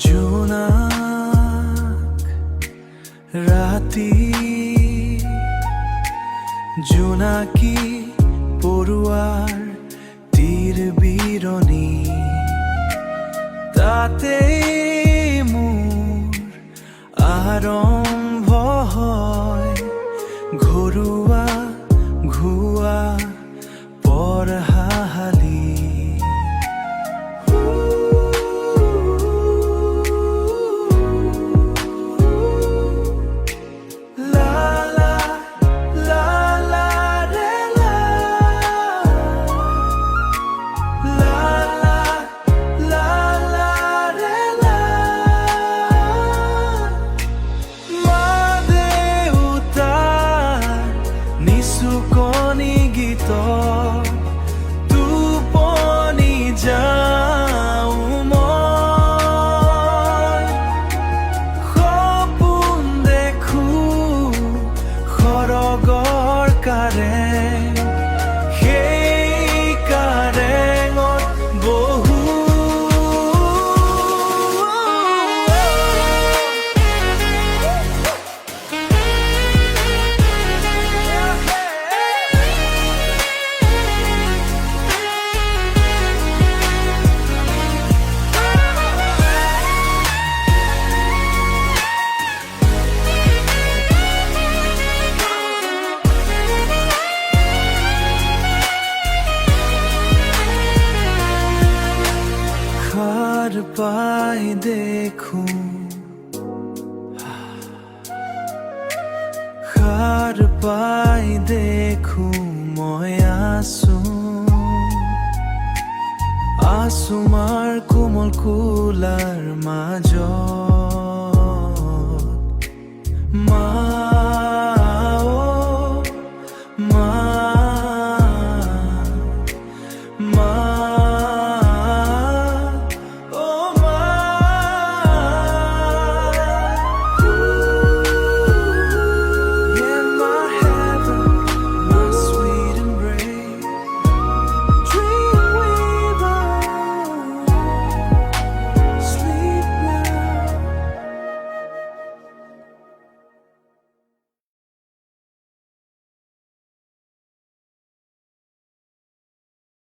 জোনাক ৰাতি জোনাকী পৰুৱাৰ তীৰ বিৰণী তাতেই মোৰ আৰম্ভ হয় ঘৰুৱা ঘুৱা পৰহালি নিচুকনি গীত টোপনি যাওঁ মই সপোন দেখোঁ সৰগৰ কাৰেং সেই কাৰেঙত বহু খাৰ পাই দেখোঁ খাৰ পাই দেখোঁ মই আছো মাৰ কোমল কোলাৰ মাজত